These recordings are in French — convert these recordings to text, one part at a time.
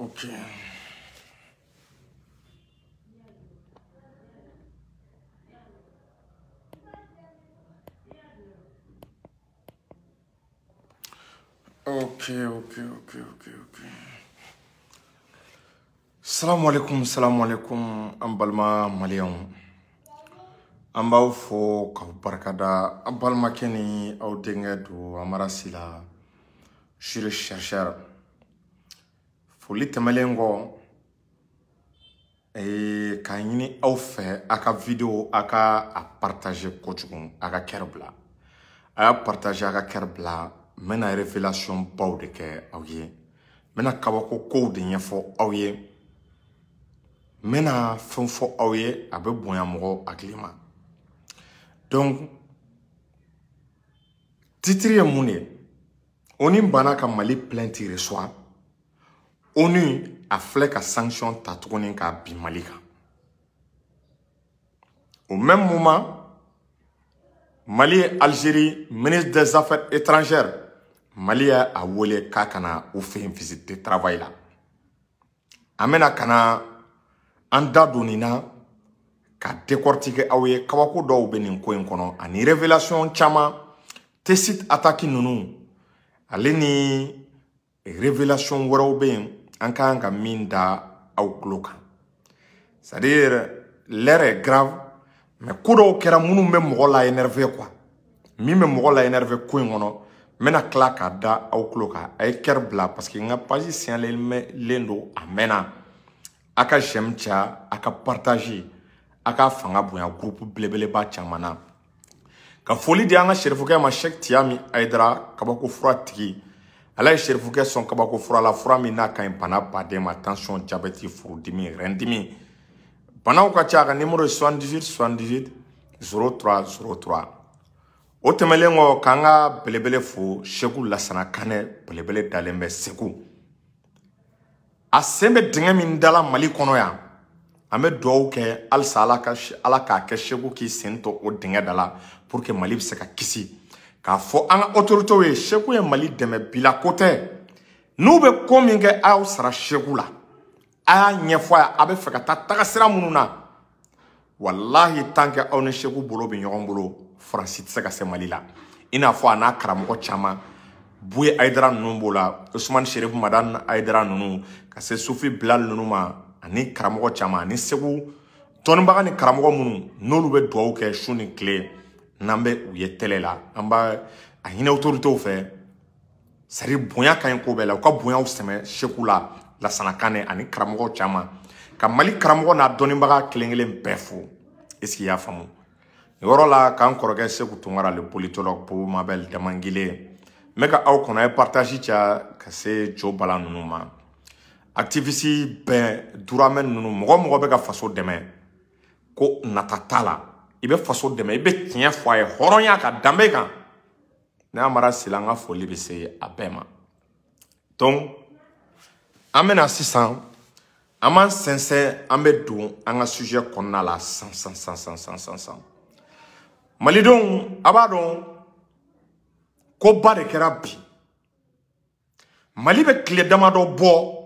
Ok. Ok. Salam alaikum, ambalma malion. Ambao fo ka barkada ambalma keni au dengedu amara sila shire chercheur. Foli temelengo ka nyini au fe aka video aka a partager kochugun aka kerbla. A partager aka kerbla mena révélation baw de ke awye. Mena kabako ko de nyefo awye. Mena fenfo awye abe bonya mo aklima. Donc titri mouné oni bana ka Mali plainte reçoit ONU a fait ka sanction tatounin ka bi Malika. Au même moment Mali Algérie ministre des Affaires étrangères Mali a wolé kakana ou fait une visite de travail là. Amena kana anda donina ka décortiquer awye kawako do benin ko enkono ani révélation chama tesit attaque nunu aleni révélation woro ben anka anga minda au kloka. C'est-à-dire l'air est grave mais kudo kera munu me mo la énervé quoi. Mi me mo la énervé ko enkono mena klaka da au kloka ay kerbla parce que nga page sien lendo amena aka jemcha aka partager aka fanga boya groupe blebele ba chamana ka foli di anga Cherifuke ma Cheikh Tiami Aidara kabako fura tigi ala Cherifuke son kabako fura la fura mi na kan pana bade ma tension diabète furudimi rendimi pana ko cha ka numéro 78 03 o temelengo kanga blebele fo Cheikhou Lassana Kane blebele dalembe seku a sembe dinga min dala Mali kono ya ame do ke al sala ka ala ka ke Cheikhou ki sento o dinga dala pour que Mali se ka kisi ka fo an autorité we Cheikhou e Mali deme bila côté nou be kominge aw sara Cheikhou la a nyefo abe fe ka ta sira mununa wallahi tanke aw ne Cheikhou bolo be nyogon bolo France se ka se Mali la ina fo ana karamo chama Bouye Aïdara Numbola, Ousmane Chérif Madan Aïdara Nunu, Kase Soufi Bilal Nunuma, Ani Karamogo Chama, Ani Segou, Tonbaga ni Karamogo Munu, Nolube Douauke, Chouni Clé, Nambe ou Yetelela, Amba, Ahine autorité au fait, Sari Bouya Kayankobela, ou Bouya ou Seme, Chekoula, Lassana Kane, Ani Karamogo Chama, Kamali Karamogo na Donimbaga Klengele Mpefou, est-ce qu'il y a famou? Yorola, quand Korogé Sekou Tungara, le politologue pour Mabel Demangile, Mega au qu'on a partagé tia kase Joe Bala nunuma activiste ben duramen nunu mo bega faso deme ko natatala ibe faso deme ibe tiens foye horonya ka dambe kan na mara silanga foli bese abema donc amena 600 aman sincère ambe dou anga sujet konna la 100 malidon abadon ko ba de kera bi Mali be kle damado bo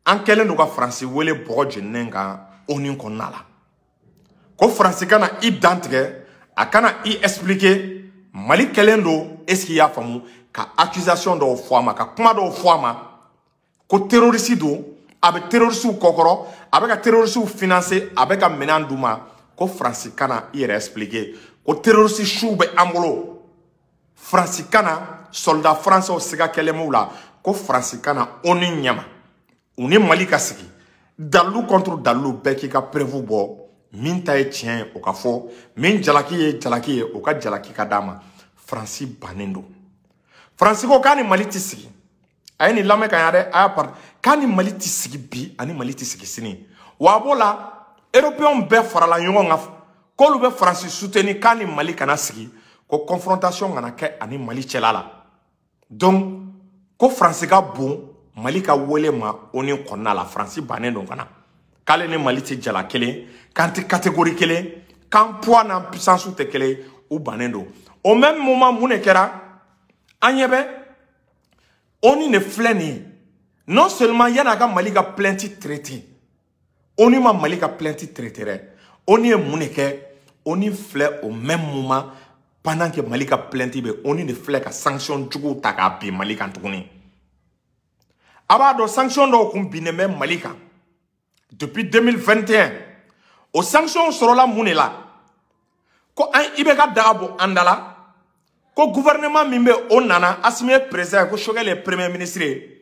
an kelen do ka France wele bo jenenga onin ko nala ko France kana identique akana i expliquer Mali kelen do est-ce qu'il y a famu ka accusation do foama ka kuma do foama ko terroriste do abe terroriste kokoro abe ka terroriste financer abe ka menanduma ko France kana i expliquer ko terroriste choube amolo Francicana, soldat français au Sega Kelemoula, ko Francicana, oni nyama. Uni Mali kasiki. Dalou contre Dalou beki ka prévu bo. Minta e tien o ka fo. Min jalaki o ka jalaki kadama. Franci banendo. Francico kani Mali tisiki. Ayeni lame kanyade ayapart. Kani Mali tisiki bi, ani Mali tisiki sini. Wabola, Européen be farala yongo ngaf. Kolu be Franci souteni kani Mali kana siki. Ko confrontation ngana ke ani Mali chelala donc ko France ka bon Mali ka wole ma oni konna la France banen don kana kale ne Mali ti jala kele kanti catégorie kele kan poids na puissance te kele ou banen do au même moment mune kera anyebe oni ne fleni Non seulement il y a un Mali qui a plainte traité. On y a Mali qui a plainte traité. On y est mouniké. On y flait au même moment pendant que Mali a plainte. On y flait que sanction du takapi Mali kan tourné. Abado sanction do kumbine même Mali kan. Depuis 2021. Aux sanctions sur la mounela. Ko an ibeka dabo andala. Ko gouvernement mimbe onana asime président ko choquer les premiers ministres.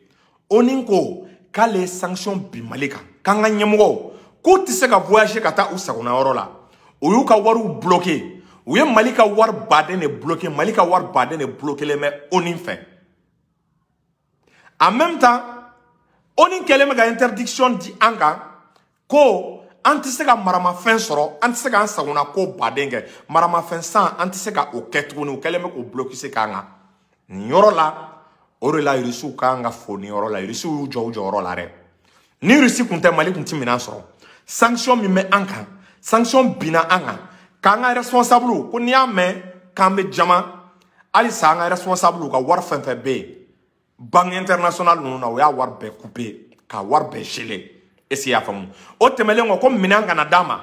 Oninko ka les sanctions bi Malika kanga nyemogo ko tise ka voyager kata usakuna orola oyu ka waru bloquer oye Malika war baden ne bloquer Malika war baden ne bloquer les mais onin fait en même temps onin keleme ga interdiction di anga ko antise ka marama fin soro antise ka sakuna ko baden ke marama fin sans antise ka o ketunu keleme ko bloquer se kanga nyorola Orela irisu kanga foni orola irisu jojo orola re. Ni risi kunte Mali kunti mina soro. Sanction mi me anka. Sanction bina anga. Kanga responsable ko ni ame kambe jama. Ali sanga responsable ka war fenfe be. Banque international no na ya war be couper ka war be gelé. Esi ya famu. O temelengo ko minanga na dama.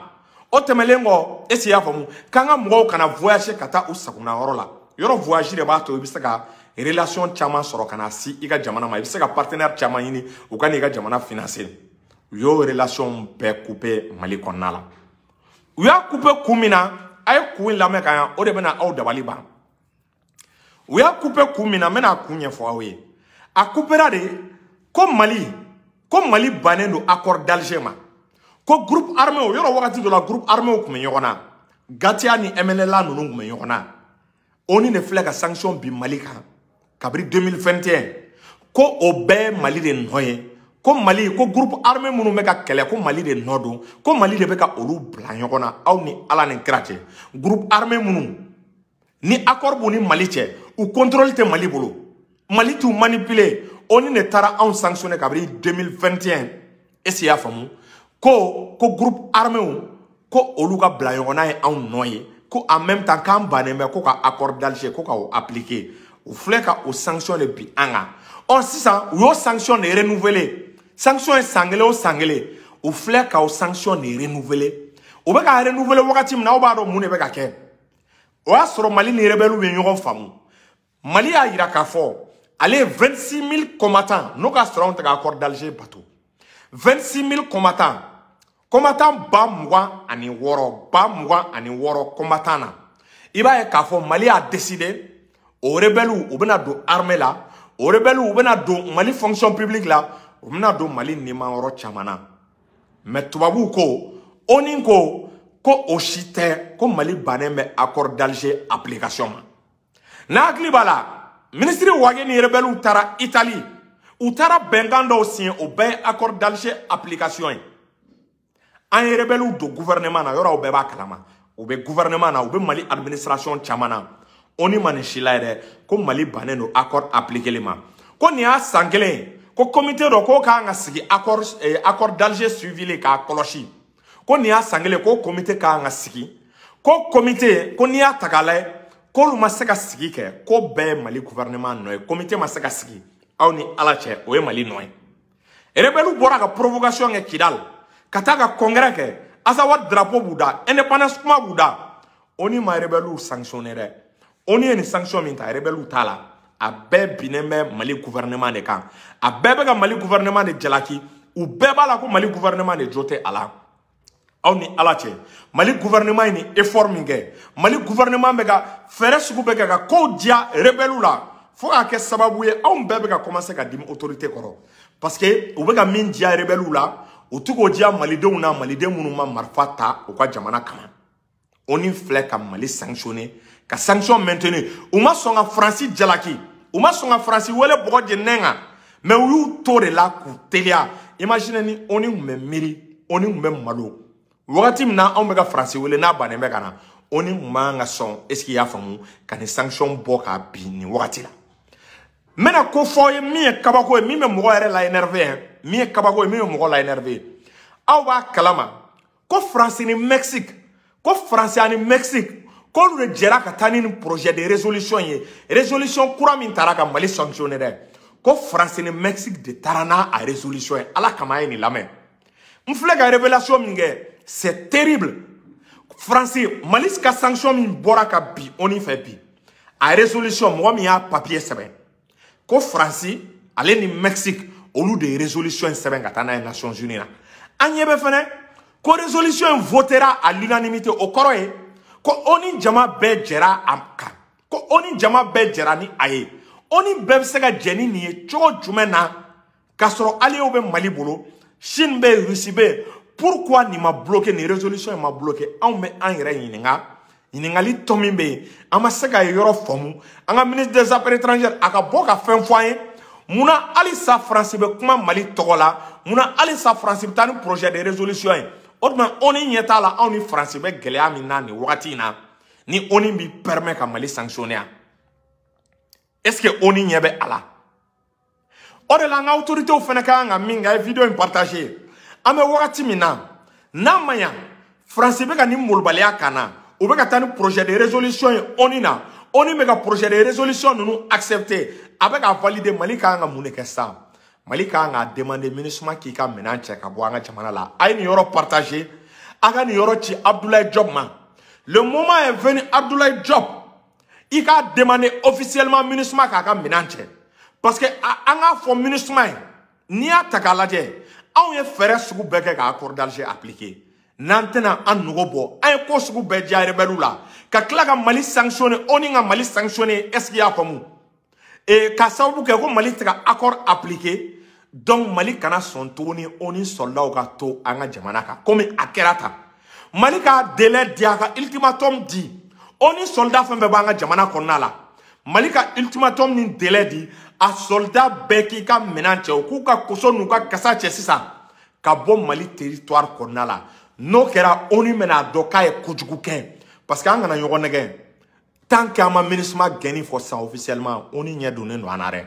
O temelengo esi ya famu. Kanga mwo kana voyager kata usakuna orola. Yoro voyager de ba to bisaka relation chama soro kana si iga jamana ma ibise ka partenaire chama yini ou kana iga jamana financier yo relation be couper Mali konala u ya couper kumina ay kuin la me kan o de bena aw dabali ba u ya couper kumina mena kunye fo awe a coupera de ko Mali banendo accord d'Alger ma ko groupe armé o yoro wakati de la groupe armé o kume yona gatia ni MNLA nunu kume yona oni ne flega sanction bi Mali kan Kabri 2021 ko obe Mali de noye ko Mali ko groupe armé munu meka kele ko Mali de nodo ko Mali de beka olu blanjona aw ni ala ni krache groupe armé munu ni accord bu ni Mali che ou contrôle te Mali bolo Mali tu manipuler oni ne tara en sanctionné kabri 2021 esi afamu ko groupe armé ko olu ka blanjona e aw noye ko en même temps kan baneme ko ka accord d'Alger ko ka appliquer ou fleka aux sanctions les bi anga on si ça ou sanctions est renouvelé sanctions est sanglé ou sanglé ou fleka aux sanctions est renouvelé ou be ka renouveler wakati mna o ba do mune be ka ke o asoro Mali ni rebelle ou yon famu Mali a iraka fort allez 26 000 combattants no ka soro on accord d'Alger bateau 26 000 combattants ba mwa ani woro combattants iba e ka fort Mali a décidé au rebelle ou bena do armée là, au rebelle ou bena do Mali fonction publique là, ou bena do Mali nima oro chamana. Mais tubabu ko, oninko ko oshite ko Mali baneme accord d'Alger application. Na aglibala, ministre wage ni rebelle ou tara Italie, ou tara bengando aussi au ben accord d'Alger application. Un rebelle ou do gouvernement na yora ou beba kalama, ou be gouvernement na ou be Mali administration chamana. Oni manishila ere ko Mali baneno accord appliqué les ma ko ni a sangelen ko comité ro ko ka nga sigi accord d'Alger suivi le ka koloshi ko ni a sangelen ko comité ka nga sigi ko comité ko ni a takale ko lu masaka sigi ke ko be Mali gouvernement no comité masaka sigi aw ni alache o e Mali no rebelu bora ka provocation e Kidal kataka congrès ke asa wa drapeau buda indépendance kuma buda oni ma rebelu sanctionner on y a une sanction minta rebelle tala a be bineme Mali gouvernement de kan a bebe ga Mali gouvernement de jalaki ou beba la ko Mali gouvernement de jote ala on ni alache Mali gouvernement ni effort minge Mali gouvernement mega fere suku bega ga ko dia rebelle la fo ka ke sababu ye on bebe ga commencer ka dim autorité koro parce que ou bega min dia rebelle la o tuko dia Mali de una Mali de munuma marfata o kwa jamana kama on y flèche ka Mali sanctionné ka sanction maintenue uma songa Francis Jalaki uma songa Francis wele bogo de nenga mais ou to de la ku telia imagine ni oni me miri oni me malo wakati mna on mega Francis wele na bane mega na oni manga son est-ce qu'il y a famu ka ni sanction boka bi ni wakati la mena ko foye mi kabako mi me mo ere la énervé mi kabako mi me mo la énervé awa kalama ko Francis ni Mexique ko Francis ni Mexique quand le gérant a tani un projet de résolution courant min taraka Mali sanctionné ko France ni Mexique de tarana a résolution ala kama ni lamé m'flega révélation minge c'est terrible France Mali ka sanction min bora ka bi oni fait bi a résolution mo mi a papier sebe ko France ale ni Mexique au lieu de résolution sebe ngata na Nations Unies na anyebe fene ko résolution votera à l'unanimité au koroye ko oni jama be jera amka ko oni jama be jera ni aye oni be se ka jeni ni chogo jumena kasoro ali obe Mali bolo Chine be Russie be pourquoi ni ma bloqué ni résolution ma bloqué on me en yere yiningali tomi be ama se ka yoro fomu anga ministre des affaires étrangères aka boka fen foyen muna ali sa France be kuma Mali togola muna ali sa France be tani projet de résolution Odman oni nyeta la oni France be gelea mina ni wakati na ni oni bi permet ka Mali sanctionner. Est-ce que oni nyebe ala? Ode la nga autorité ou fene ka nga minga vidéo in partager. Ame wakati mina na maya France be ka ni molbalea kana ou be ka tani projet de résolution oni na oni mega projet de résolution nous accepter avec a valider Mali ka nga muneke sa. Malika a demandé ministre qui a menace ka bo anga chamana la ay ni yoro partager aga ni yoro ci Abdoulaye Diop ma le moment est venu Abdoulaye Diop il a demandé officiellement ministre ka menace parce que anga fo ministre ni ataka laje on ye fere sugu beke ka accord d'Alger appliqué nantena an nugo bo ay ko sugu be jare belula ka klaka Mali sanctionné oni nga Mali sanctionné est-ce qu'il y a comme et ka sababu ke ko Mali tika accord appliqué donc Mali kana son tourni oni soldat ou ka to anga jamana ka comme akerata Mali ka délai diaka ultimatum di oni soldat fembe banga jamana konnala Mali ka ultimatum ni délai di a soldat beki ka menanche ku ka kosonu ka kasa sisa ka bon Mali territoire konnala no kera oni mena doka e kujugu ken parce que anga na yogo nege tant que ma ministre gagné for ça officiellement on y a donné no anare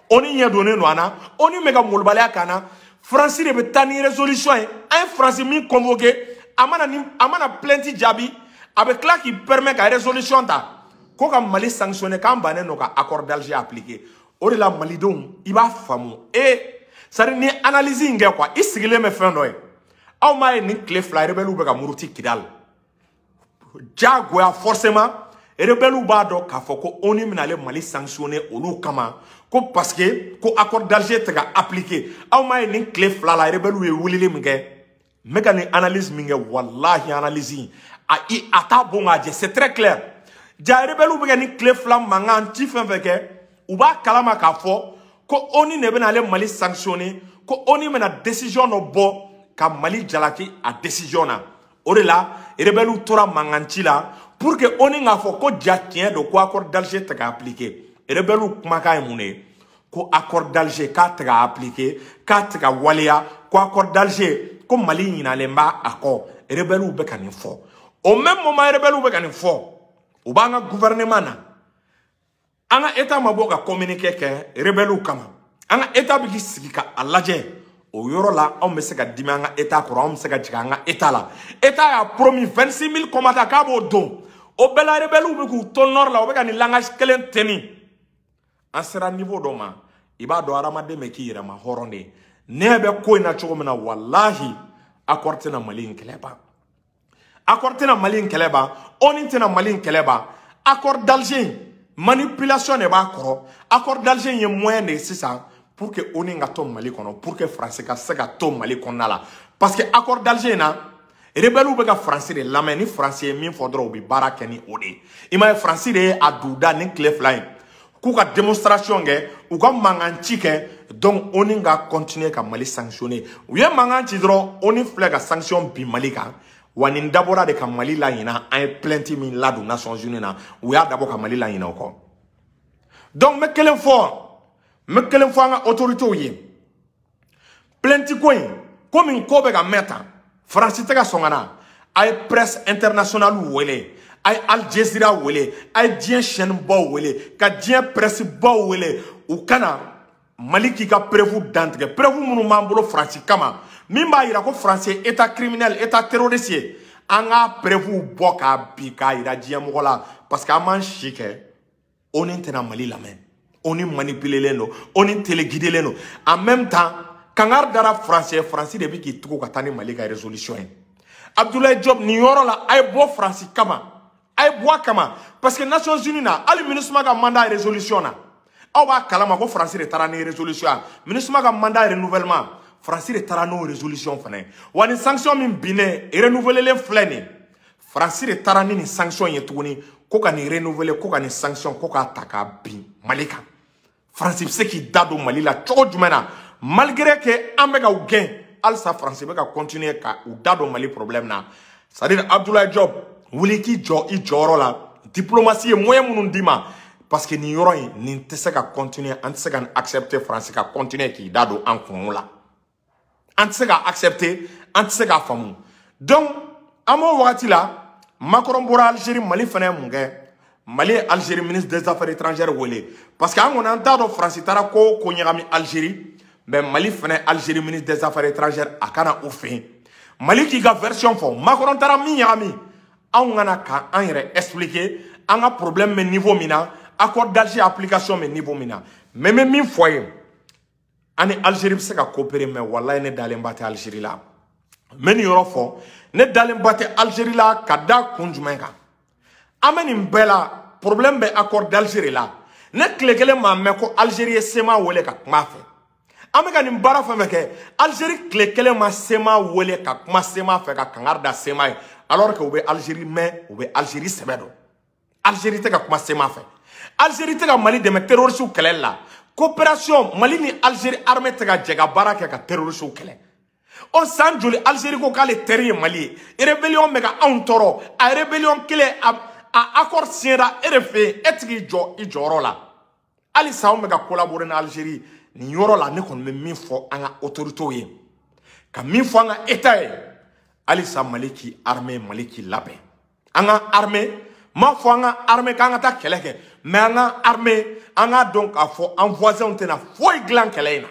on y a donné no ana on y mega molbalea kana France de tani résolution un France mi convoqué amana plenty jabi avec là qui permet la résolution ta ko ka Mali sanctionné quand bané no ka accord d'Alger appliqué o de la Mali don il va famu et ça ni analyse nge quoi isigile me fin no e aw ma ni clé fly rebelu be ka muruti kidal jagoya forcément rebelu ba do ka foko oni minale Mali sanctionné olu kama ko parce que ko accord d'Alger te ga appliqué aw ma ni clé fly la rebelu e wulile minge mega ni analyse minge wallahi analyse a I ata bonga je c'est très clair ja rebelu be ni clé fly manga anti fin veke ou ba kalama ka fo ko oni ne benale Mali sanctionné ko oni mena décision no bo ka Mali jalaki a décision na o de la rebelu tora manganti la pour que on ait fait ko tient de quoi accord d'Alger te appliqué rebelu kumaka emune ko accord d'Alger ka te appliqué ka te walia ko accord d'Alger ko Mali ina lemba accord rebelu be kan fo au même moment rebelu be kan fo o banga gouvernement na anga état maboka communiquer ke rebelu kama anga état bi sigika alaje o yoro la on me se ka dimanga état ko on me se ka jiganga état la état a promis 26 000 combattants ka bo don o bela rebelu be ku tonor la o be ka ni langage kelen teni en sera niveau do ma iba do aramade me ki yira ma horonde nebe ko ina chogomena wallahi accord na Mali nkeleba accord na Mali nkeleba on tena Mali nkeleba accord d'Alger manipulation ne ba koro accord d'Alger ye moyen de ça pour que on ait un Mali kono pour que France ka sega to Mali konala parce que accord d'Alger na rebelu be ka France de la ni français min faudra obi baraka ni ode ima France de aduda ni clef line ku ka démonstration nge u ka manganchi ke donc on nga continuer ka Mali sanctionner u ye manganchi dro on fle ka sanction bi Mali ka wani dabora de ka Mali la ina un plainte min la do Nations Unies na u ya dabo ka Mali la ina ko donc me kelen fort me kelen fanga autorité oye plenty coin comme une kobe ga meta France te ga songana ay presse internationale wele ay Al Jazeera wele ay dien chaîne bo wele ka dien presse bo wele ou kana Mali ki ka prévu d'entre prévu munu mambolo France kama mimba ira ko français état criminel état terroriste anga prévu boka bi ka ira dien mogola parce que aman chike on intena Mali la men on y manipulé les no, on y téléguidé les no. En même temps, quand on dara français depuis qu'il trouve qu'à tani Mali ka résolution. Abdoulaye Diop ni yoro la ay bo français kama, ay bo kama, parce que Nations Unies na, ali ministre ka mandat résolution na. Aw ba kalama ko français de tarani résolution. Ministre ka mandat renouvellement, français de tarano résolution fane. Wani sanction min bine renouveler les flènes. Français de tarani ni sanction yetuni. Koka ni renouveler, koka ni sanction, koka taka bin Malika. Français c'est qui dado Mali la choco jumena. Malgré que ambega ou gain, alsa français beka continuer ka ou dado Mali problème na. C'est-à-dire Abdoulaye Diop, wuli ki jo i joro la diplomatie est moyen moun dima parce que ni yoro ni tese ka continuer, an tese ka accepter français ka continuer ki dado an kon la. An tese ka accepter, an tese ka famu. Donc amo wakati la Macron bora Algérie Mali fene munge Mali Algérie ministre des affaires étrangères wole parce que on entend do France tara ko nyami Algérie mais Mali fene Algérie ministre des affaires étrangères akana ou fin Mali qui ga version fo Macron tara mi nyami an ngana ka an yere expliquer an a problème mais niveau mina accord d'Alger application mais niveau mina même mi foyer ani Algérie se ka coopérer mais wallahi ne dalen bate Algérie là men yoro fo ne dalen bate Algérie la kada kunjumenga ameni mbela problème be accord d'Algérie la ne klekele ma meko Algérie sema wole ka mafe amega ni mbara fa meke Algérie klekele ma sema wole ka ma sema fe ka kangarda sema alors que oube Algérie mais oube Algérie sebedo Algérie te ka kuma sema fe Algérie te ka Mali de me terroriste kele la coopération Mali ni Algérie armée te ka jega baraka ka terroriste kele. On sent joli Algérie ko kale terre Mali rébellion mega on toro a rébellion kele a accord siera RFE etigi jo i joro la ali sa mega collaborer na Algérie ni yoro la ne kon me min fo anga autorité ye ka min fo anga état ye ali sa Mali ki armée Mali ki labé anga armée ma fo anga armée ka anga ta keleke mais anga armée anga donc a fo en voisin on tena foi glan kelena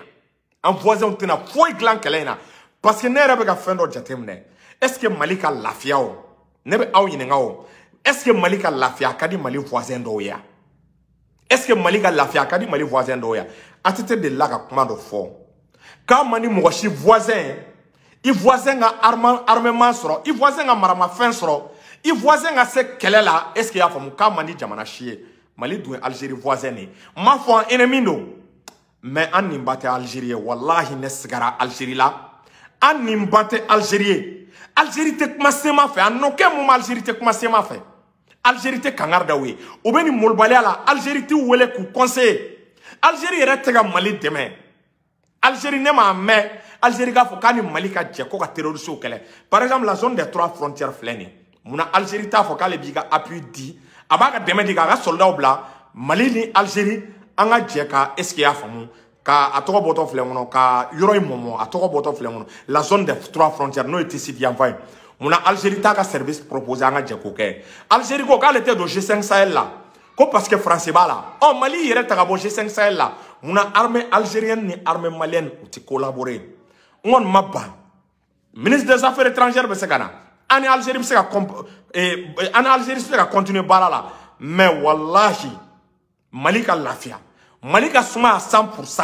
en voisin on tena foi glan kelena. Parce que ne rebe ka fendo jatemne est-ce que Mali ka lafia o nebe aw yinenga o est-ce que Mali ka lafia kadi Mali voisin do ya est-ce que Mali ka lafia kadi Mali voisin do ya atete de la ka kuma do fo ka mani mo shi voisin i voisin nga armement soro i voisin nga marama fin soro i voisin nga se kelela est-ce que ya famu ka mani jamana chie Mali do Algérie voisin ni ma fo ennemi no mais an ni bate Algérie wallahi ne sigara Algérie la an nimbate Algérie Algérie te kuma sema fe an no ke mom Algérie te kuma sema fe Algérie te kangarda we o beni molbali ala Algérie te wele ku conseil Algérie rete ga Mali deme Algérie ne ma me Algérie ga fo kani Mali ka je ko ka terroriste kele par exemple la zone des 3 frontières fleni muna Algérie ta fo kale biga appui di abaga deme diga ga soldat bla Mali ni Algérie anga je ka est-ce qu'il y a famu ka atogo boto flengono ka yoro momo atogo boto flengono la zone des 3 frontières no était si bien fait muna Algérie ta ka service proposé anga je ko ke Algérie ko ka était do G5 Sahel là ko parce que français ba là oh Mali yere ta ka bo G5 Sahel là muna armée algérienne ni armée malienne ou ti collaborer on mabba ministre des affaires étrangères be segana ani Algérie be sega ani Algérie se ka continuer bala là mais wallahi Mali ka lafia Mali ka suma à 100%.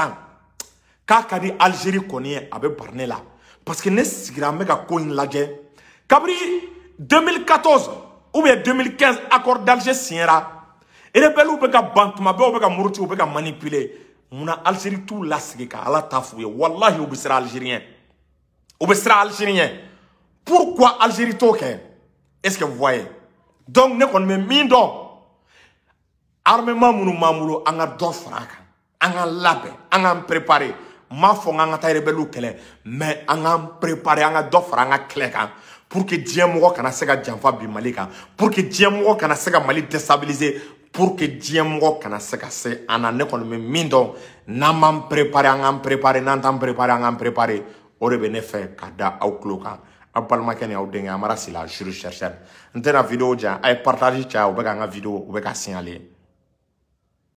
Kaka di Algérie connaît avec Barnella. Parce que ne sigira mega ko in lage. Kabri 2014 ou bien 2015 accord d'Alger signera. Et les belles ou beka bantuma be ou beka muruti ou beka manipuler. Muna Algérie tout la sigika ala tafouye. Wallahi ou besra algérien. Ou besra algérien. Pourquoi Algérie toke? Est-ce que vous voyez? Donc ne kon me mindo. Armement munu mamulo anga do fraka anga labe anga préparer ma fo anga ta rebelu kele mais anga préparer anga do franga kleka pour que diemo kana sega janfa bi malika pour que diemo kana sega Mali déstabiliser pour que diemo kana sega se ana ne kon me mindo na mam préparer anga préparer nantam préparer anga préparer orebe ne fait kada au cloka apalma ken ya udenga amara sila juru chercher ntena vidéo ja ay partager cha ou bega nga vidéo ou bega signaler